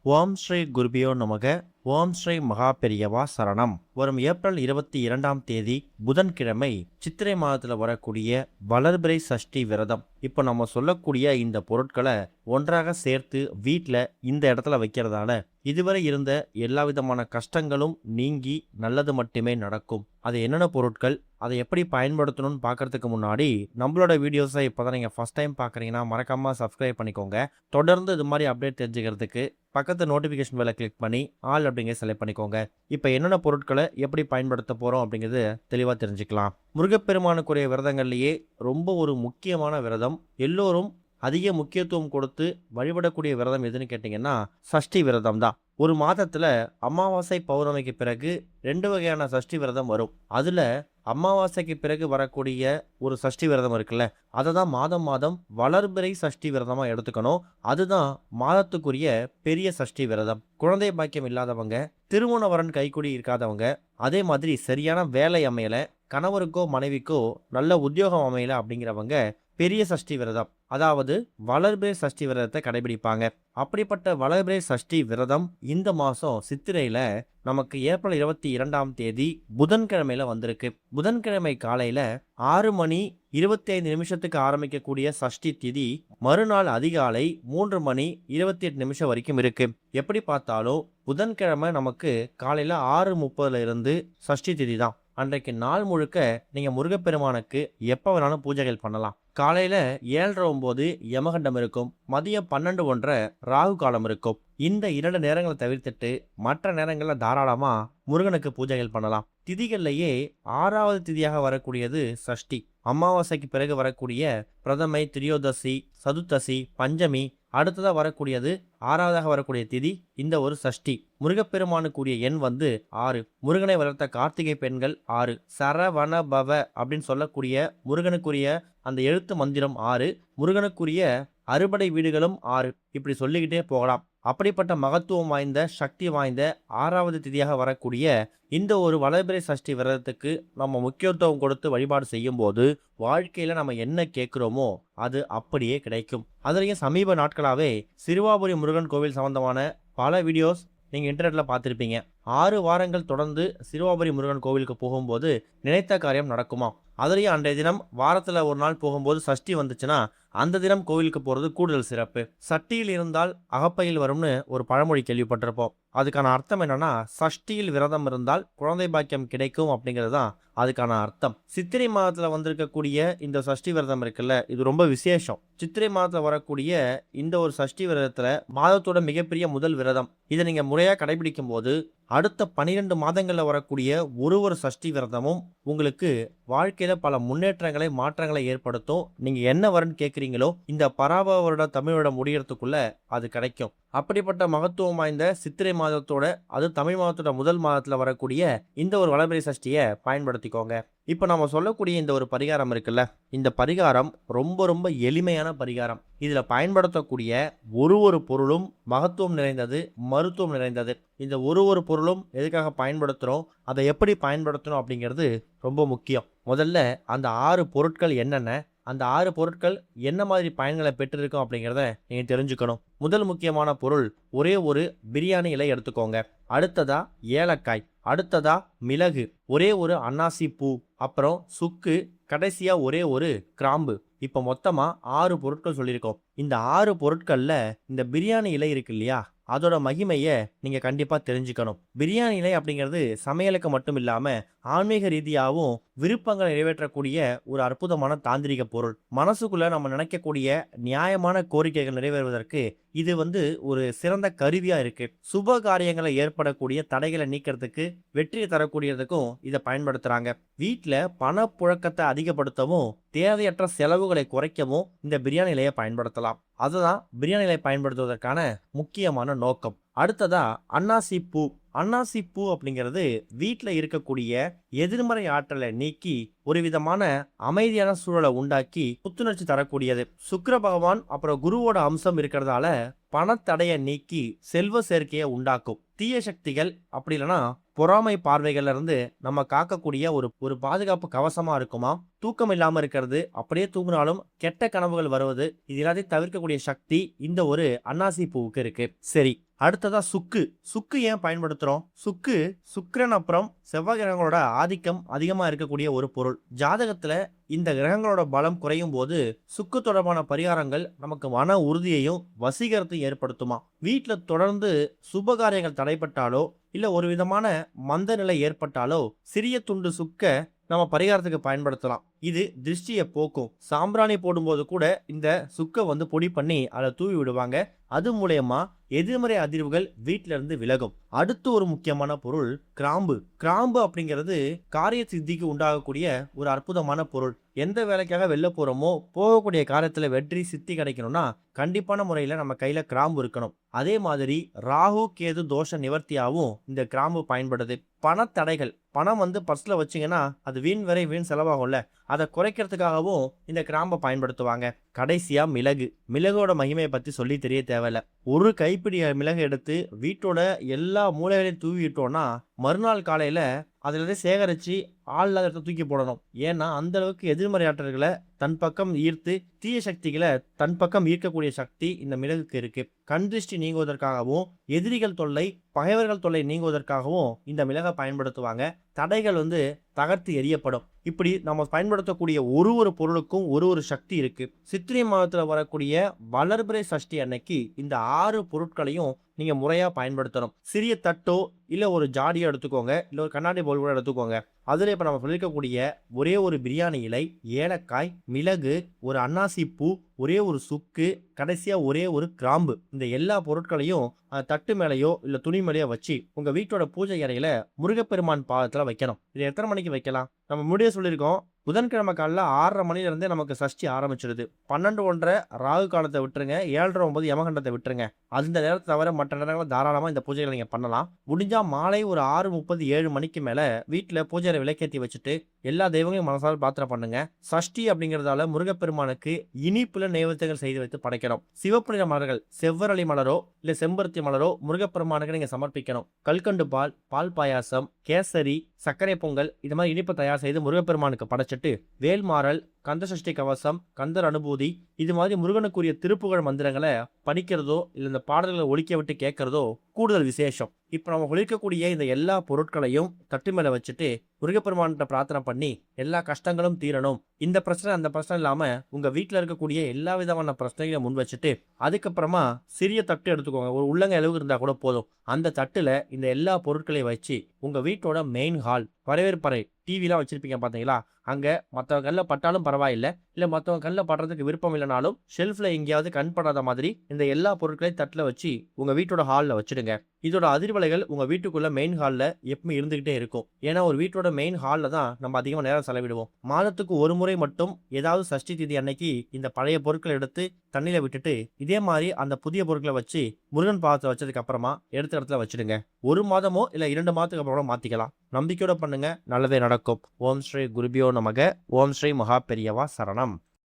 ஓம் ஸ்ரீ குருபியோ நமக. ஓம் ஸ்ரீ மகா பெரியவா சரணம். வரும் ஏப்ரல் 22ஆம் தேதி புதன்கிழமை சித்திரை மாதத்தில் வரக்கூடிய வளர்பிறை சஷ்டி விரதம். இப்போ நம்ம சொல்லக்கூடிய இந்த பொருட்களை ஒன்றாக சேர்த்து வீட்டில் இந்த இடத்துல வைக்கிறதால இதுவரை இருந்த எல்லா விதமான கஷ்டங்களும் நீங்கி நல்லது மட்டுமே நடக்கும். அது என்னென்ன பொருட்கள், அதை எப்படி பயன்படுத்தணும்னு பார்க்கறதுக்கு முன்னாடி நம்மளோட வீடியோஸை இப்போ தான் நீங்கள் ஃபஸ்ட் டைம் பார்க்குறீங்கன்னா மறக்காமல் சப்ஸ்கிரைப் பண்ணிக்கோங்க. தொடர்ந்து இது மாதிரி அப்டேட் தெரிஞ்சுக்கிறதுக்கு பக்கத்து நோட்டிஃபிகேஷன் பெல்லை கிளிக் பண்ணி ஆல் அப்படிங்கிற செலக்ட் பண்ணிக்கோங்க. இப்போ என்னென்ன பொருட்களை எப்படி பயன்படுத்த போகிறோம் அப்படிங்கிறது தெளிவாக தெரிஞ்சுக்கலாம். முருகப்பெருமானுக்குரிய விரதங்கள்லேயே ரொம்ப ஒரு முக்கியமான விரதம், எல்லோரும் அதிக முக்கியத்துவம் கொடுத்து வழிபடக்கூடிய விரதம் எதுன்னு கேட்டிங்கன்னா சஷ்டி விரதம் தான். ஒரு மாதத்தில் அமாவாசை பௌர்ணமிக்கு பிறகு 2 வகையான சஷ்டி விரதம் வரும். அதில் அமாவாசைக்கு பிறகு வரக்கூடிய ஒரு சஷ்டி விரதம் இருக்குல்ல, அதை தான் மாதம் மாதம் வளர்பிறை சஷ்டி விரதமாக எடுத்துக்கணும். அதுதான் மாதத்துக்குரிய பெரிய சஷ்டி விரதம். குழந்தை பாக்கியம் இல்லாதவங்க, திருமண வரன் கைக்குடி இருக்காதவங்க, அதே மாதிரி சரியான வேலை அமையல, கணவருக்கோ மனைவிக்கோ நல்ல உத்தியோகம் அமையல அப்படிங்கிறவங்க பெரிய சஷ்டி விரதம், அதாவது வளர்பிறை சஷ்டி விரதத்தை கடைபிடிப்பாங்க. அப்படிப்பட்ட வளர்பிறை சஷ்டி விரதம் இந்த மாதம் சித்திரையில் நமக்கு ஏப்ரல் 22ஆம் தேதி புதன்கிழமையில வந்திருக்கு. புதன்கிழமை காலையில் 6 மணி 25 நிமிஷத்துக்கு ஆரம்பிக்கக்கூடிய சஷ்டி திதி மறுநாள் அதிகாலை 3 மணி 28 நிமிஷம் வரைக்கும் இருக்கு. எப்படி பார்த்தாலும் புதன்கிழமை நமக்கு காலையில் 6:30 இருந்து சஷ்டி திதி தான். அன்றைக்கு நாள் முழுக்க நீங்கள் முருகப்பெருமானுக்கு எப்போ வேணாலும் பூஜைகள் பண்ணலாம். காலையில் 7:30 யமகண்டம் இருக்கும், மதியம் 12:30 ராகு காலம் இருக்கும். இந்த 2 நேரங்களை தவிர்த்துட்டு மற்ற நேரங்களில் தாராளமாக முருகனுக்கு பூஜைகள் பண்ணலாம். திதிகள்லையே 6வது திதியாக வரக்கூடியது சஷ்டி. அமாவாசைக்கு பிறகு வரக்கூடிய பிரதமை, திரியோதசி, சதுர்த்தசி, பஞ்சமி, அடுத்ததாக வரக்கூடியது 6வதாக வரக்கூடிய திதி இந்த ஒரு சஷ்டி. முருகப்பெருமானுக்குரிய எண் 6. முருகனை வளர்த்த கார்த்திகை பெண்கள் 6. சரவண பவ அப்படின்னு சொல்லக்கூடிய முருகனுக்குரிய அந்த எழுத்து மந்திரம் 6. முருகனுக்குரிய அறுபடை வீடுகளும் 6. இப்படி சொல்லிக்கிட்டே போகலாம். அப்படிப்பட்ட மகத்துவம் வாய்ந்த சக்தி வாய்ந்த 6வது திதியாக வரக்கூடிய இந்த ஒரு வளர்பிறை சஷ்டி விரதத்துக்கு நம்ம முக்கியத்துவம் கொடுத்து வழிபாடு செய்யும் போது வாழ்க்கையில நம்ம என்ன கேட்குறோமோ அது அப்படியே கிடைக்கும். அதுலேயும் சமீப நாட்களாகவே சிறுவாபுரி முருகன் கோவில் சம்பந்தமான பல வீடியோஸ் நீங்கள் இன்டர்நெட்டில் பார்த்துருப்பீங்க. 6 வாரங்கள் தொடர்ந்து சிறுவாபுரி முருகன் கோவிலுக்கு போகும்போது நினைத்த காரியம் நடக்குமா? அதுலேயும் அன்றைய தினம் வாரத்தில் ஒரு நாள் போகும்போது சஷ்டி வந்துச்சுன்னா அந்த தினம் கோவிலுக்கு போகிறது கூடுதல் சிறப்பு. சஷ்டியில் இருந்தால் அகப்பையில் வரும்னு ஒரு பழமொழி கேள்விப்பட்டிருப்போம். அதுக்கான அர்த்தம் என்னன்னா, சஷ்டியில் விரதம் இருந்தால் குழந்தை பாக்கியம் கிடைக்கும் அப்படிங்கிறது தான் அதுக்கான அர்த்தம். சித்திரை மாதத்தில் வந்திருக்கக்கூடிய இந்த சஷ்டி விரதம் இருக்குல்ல, இது ரொம்ப விசேஷம். சித்திரை மாதத்தில் வரக்கூடிய இந்த ஒரு சஷ்டி விரதத்தில் மாதத்தோட மிகப்பெரிய முதல் விரதம். இதை நீங்கள் முறையாக கடைபிடிக்கும் போது அடுத்த 12 மாதங்களில் வரக்கூடிய ஒரு சஷ்டி விரதமும் உங்களுக்கு வாழ்க்கையில் பல முன்னேற்றங்களை மாற்றங்களை ஏற்படுத்தும். நீங்கள் என்ன வரன்னு கேட்குறீங்களோ இந்த பராபவ வருட தமிழ் வருடம் முடியறதுக்குள்ள அது கிடைக்கும். அப்படிப்பட்ட மகத்துவம் வாய்ந்த சித்திரை மாதத்தோட, அது தமிழ் மாதத்தோட முதல் மாதத்தில் வரக்கூடிய இந்த ஒரு வளர்பிறை சஷ்டியை பயன்படுத்திக்கோங்க. இப்போ நம்ம சொல்லக்கூடிய இந்த ஒரு பரிகாரம் இருக்குல்ல, இந்த பரிகாரம் ரொம்ப ரொம்ப எளிமையான பரிகாரம். இதில் பயன்படுத்தக்கூடிய ஒரு பொருளும் மகத்துவம் நிறைந்தது, மருத்துவம் நிறைந்தது. இந்த ஒரு பொருளும் எதுக்காக பயன்படுத்துகிறோம், அதை எப்படி பயன்படுத்தணும் அப்படிங்கிறது ரொம்ப முக்கியம். முதல்ல அந்த 6 பொருட்கள் என்னென்ன, அந்த 6 பொருட்கள் என்ன மாதிரி பயன்களை பெற்றிருக்கும் அப்படிங்கிறத நீங்கள் தெரிஞ்சுக்கணும். முதல் முக்கியமான பொருள் ஒரே ஒரு பிரியாணி இலை எடுத்துக்கோங்க. அடுத்ததா ஏலக்காய், அடுத்ததா மிளகு, ஒரே ஒரு அன்னாசி பூ, அப்புறம் சுக்கு, கடைசியா ஒரே ஒரு கிராம்பு. இப்போ மொத்தமா 6 பொருட்கள் சொல்லியிருக்கோம். இந்த 6 பொருட்கள்ல இந்த பிரியாணி இலை இருக்கு இல்லையா, அதோட மகிமையை நீங்க கண்டிப்பா தெரிஞ்சுக்கணும். பிரியாணி இலை அப்படிங்கிறது சமையலுக்கு மட்டும் இல்லாம ஆன்மீக ரீதியாகவும் விருப்பங்களை நிறைவேற்றக்கூடிய ஒரு அற்புதமான தாந்திரிக பொருள். மனசுக்குள்ள நம்ம நினைக்கக்கூடிய நியாயமான கோரிக்கைகள் நிறைவேறுவதற்கு இது ஒரு சிறந்த கருவியா இருக்கு. சுப காரியங்களை ஏற்படக்கூடிய தடைகளை நீக்கிறதுக்கு, வெற்றியை தரக்கூடியதுக்கும் இதை பயன்படுத்துறாங்க. வீட்டுல பணப்புழக்கத்தை அதிகப்படுத்தவும் தேவையற்ற செலவுகளை குறைக்கவும் இந்த பிரியாணி இலையை பயன்படுத்தலாம். அதுதான் பிரியாணி இலை பயன்படுத்துவதற்கான முக்கியமான நோக்கம். அடுத்ததா அன்னாசி பூ. அன்னாசி பூ அப்படிங்கிறது வீட்டில் இருக்கக்கூடிய எதிர்மறை ஆற்றலை நீக்கி ஒரு விதமான அமைதியான சூழலை உண்டாக்கி புத்துணர்ச்சி தரக்கூடியது. சுக்கிர பகவான் அப்புறம் குருவோட அம்சம் இருக்கிறதால பணத்தடையை நீக்கி செல்வ சேர்க்கையை உண்டாக்கும். தீய சக்திகள் அப்படி இல்லைன்னா பொறாமை பார்வைகள்ல இருந்து நம்ம காக்கக்கூடிய ஒரு பாதுகாப்பு கவசமா இருக்குமா. தூக்கம் இல்லாம இருக்கிறது, அப்படியே தூங்கினாலும் கெட்ட கனவுகள் வருவது, இது எல்லாத்தையும் தவிர்க்கக்கூடிய சக்தி இந்த ஒரு அன்னாசி பூவுக்கு இருக்கு. சரி, அடுத்ததா சுக்கு. சுக்கு ஏன் பயன்படுத்துறோம்? சுக்கு சுக்கிரன் அப்புறம் செவ்வாய் கிரகங்களோட ஆதிக்கம் அதிகமா இருக்கக்கூடிய ஒரு பொருள். ஜாதகத்துல இந்த கிரகங்களோட பலம் குறையும் போது சுக்கு தொடர்பான பரிகாரங்கள் நமக்கு மன உறுதியையும் வசீகரத்தையும் ஏற்படுத்துமா. வீட்டுல தொடர்ந்து சுபகாரியங்கள் தடைப்பட்டாலோ இல்ல ஒரு விதமான மந்த நிலை ஏற்பட்டாலோ சிறிய துண்டு சுக்க நம்ம பரிகாரத்துக்கு பயன்படுத்தலாம். இது திருஷ்டியை போக்கும். சாம்பிராணி போடும்போது கூட இந்த சுக்க பொடி பண்ணி அதை தூவி விடுவாங்க. அது மூலயமா எதிர்மறை அதிர்வுகள் வீட்டில இருந்து விலகும். அடுத்து ஒரு முக்கியமான பொருள் கிராம்பு. கிராம்பு அப்படிங்கிறது காரிய சித்திக்கு உண்டாகக்கூடிய ஒரு அற்புதமான பொருள். எந்த வேலைக்காக வெளில போறோமோ போகக்கூடிய காரியத்துல வெற்றி சித்தி கிடைக்கணும்னா கண்டிப்பான முறையில நம்ம கையில கிராம்பு இருக்கணும். அதே மாதிரி ராகு கேது தோஷ நிவர்த்தியாவும் இந்த கிராம்பு பயன்படுது. பணத்தடைகள், பணம் பர்ஸ்ல வச்சீங்கன்னா அது வீண் வரை வீண் செலவாகும்ல, அதை குறைக்கிறதுக்காகவும் இந்த கிராம்பை பயன்படுத்துவாங்க. கடைசியா மிளகு. மிளகோட மகிமையை பத்தி சொல்லி தெரிய தேவையில்ல. ஒரு கைப்பிடி மிளகு எடுத்து வீட்டோட எல்லா மூலைகளையும் தூவிட்டோம்னா மறுநாள் காலையில அதுல சேகரிச்சு ஆள் இல்லாத இடத்த தூக்கி போடணும். ஏன்னா அந்த அளவுக்கு எதிர்மறை ஆற்றல்களை தன் பக்கம் ஈர்த்து தீய சக்திகளை தன் பக்கம் ஈர்க்கக்கூடிய சக்தி இந்த மிளகுக்கு இருக்கு. கண் திருஷ்டி நீங்குவதற்காகவும் எதிரிகள் தொல்லை பகைவர்கள் தொல்லை நீங்குவதற்காகவும் இந்த மிளகை பயன்படுத்துவாங்க. தடைகள் தகர்த்து எரியப்படும். இப்படி நம்ம பயன்படுத்தக்கூடிய ஒரு பொருளுக்கும் ஒரு சக்தி இருக்கு. சித்திரை மாதத்துல வரக்கூடிய வளர்பிறை சஷ்டி அன்னைக்கு இந்த 6 பொருட்களையும் நீங்க முறையா பயன்படுத்தணும். சிறிய தட்டோ இல்ல ஒரு ஜாடியோ எடுத்துக்கோங்க, இல்ல ஒரு கண்ணாடி பவுல் கூட எடுத்துக்கோங்க. அதுல இப்ப நம்ம சொல்லிருக்கக்கூடிய ஒரே ஒரு பிரியாணி இலை, ஏலக்காய், மிளகு, ஒரு அன்னாசி பூ, ஒரே ஒரு சுக்கு, கடைசியா ஒரே ஒரு கிராம்பு, இந்த எல்லா பொருட்களையும் தட்டு மேலேயோ இல்ல துணி மேலேயோ வச்சு உங்க வீட்டோட பூஜை அறையில முருகப்பெருமான் பாதத்துல வைக்கணும். இது எத்தனை மணிக்கு வைக்கலாம்? நம்ம முடிய சொல்லியிருக்கோம். புதன்கிழமை காலைல 6:30 மணில இருந்தே நமக்கு சஷ்டி ஆரம்பிச்சிடுது. 12:30 ராகு காலத்தை விட்டுருங்க, 7:30 யமகண்டத்தை விட்டுருங்க. அந்த நேரத்தை தவிர மற்ற நேரங்களில் தாராளமா இந்த பூஜைகளை நீங்க பண்ணலாம். முடிஞ்சா மாலை ஒரு 6:30 7 மணிக்கு மேல வீட்டுல பூஜை விளக்கேற்றி வச்சுட்டு எல்லா தெய்வங்களையும் மனசார பிரார்த்தனை பண்ணுங்க. சஷ்டி அப்படிங்கிறதால முருகப்பெருமானுக்கு இனிப்புல நைவேத்தியங்கள் செய்து வைத்து படைக்கணும். சிவப்பு நிற மலர்கள், செவ்வரளி மலரோ இல்ல செம்பருத்தி மலரோ முருகப்பெருமானுக்கு நீங்க சமர்ப்பிக்கணும். கல்கண்டு பால், பால் பாயாசம், கேசரி, சர்க்கரை பொங்கல், இது மாதிரி இனிப்பு தயார் செய்து முருகப்பெருமானுக்கு படைச்சிட்டு வேல்மாறல், கந்தசஷ்டி கவசம், கந்தர் அனுபூதி, இது மாதிரி முருகனுக்குரிய திருப்புகழ் மந்திரங்களை படிக்கிறதோ இல்ல இந்த பாடல்களை ஒலிக்க விட்டு கேட்கறதோ கூடுதல் விசேஷம். இப்ப நம்ம ஒழிக்கக்கூடிய இந்த எல்லா பொருட்களையும் தட்டு மேல வச்சுட்டு முருகப்பெருமான்கிட்ட பிரார்த்தனை பண்ணி எல்லா கஷ்டங்களும் தீரணும், இந்த பிரச்சனை அந்த பிரச்சனை இல்லாம உங்க வீட்டுல இருக்கக்கூடிய எல்லா விதமான பிரச்சனைகளை முன் வச்சுட்டு அதுக்கப்புறமா சிறிய தட்டு எடுத்துக்கோங்க. ஒரு உள்ளங்க அளவு இருந்தா கூட போதும். அந்த தட்டுல இந்த எல்லா பொருட்களையும் வச்சு உங்க வீட்டோட மெயின் ஹால், வரவேற்பறை, டிவிலாம் வச்சிருப்பீங்க பாத்தீங்களா, அங்க மற்றவங்க கண்ணில் பட்டாலும் பரவாயில்ல, இல்ல மற்றவங்க கண்ணில் படுறதுக்கு விருப்பம் இல்லைனாலும் ஷெல்ஃப்ல எங்கேயாவது கண் படாத மாதிரி இந்த எல்லா பொருட்களையும் தட்டில் வச்சு உங்க வீட்டோட ஹாலில் வச்சிடுங்க. இதோட அதிர்வலைகள் உங்க வீட்டுக்குள்ள மெயின் ஹாலில் எப்பவுமே இருந்துகிட்டே இருக்கும். ஏன்னா ஒரு வீட்டோட மெயின் ஹாலில் தான் நம்ம அதிகமாக நேரம் செலவிடுவோம். மாதத்துக்கு ஒரு முறை மட்டும் ஏதாவது சஷ்டி திதி அன்னைக்கு இந்த பழைய பொருட்களை எடுத்து தண்ணியில விட்டுட்டு இதே மாதிரி அந்த புதிய பொருட்களை வச்சு முருகன் பாதத்தை வச்சதுக்கு அப்புறமா எடுத்த இடத்துல வச்சிடுங்க. 1 மாதமோ இல்ல 2 மாதத்துக்கு அப்புறம் மாத்திக்கலாம். நம்பிக்கையோட பண்ணுங்க, நல்லதே நடக்கும். ஓம் ஸ்ரீ குருபியோ நமக. ஓம் ஸ்ரீ மகா பெரியவா சரணம்.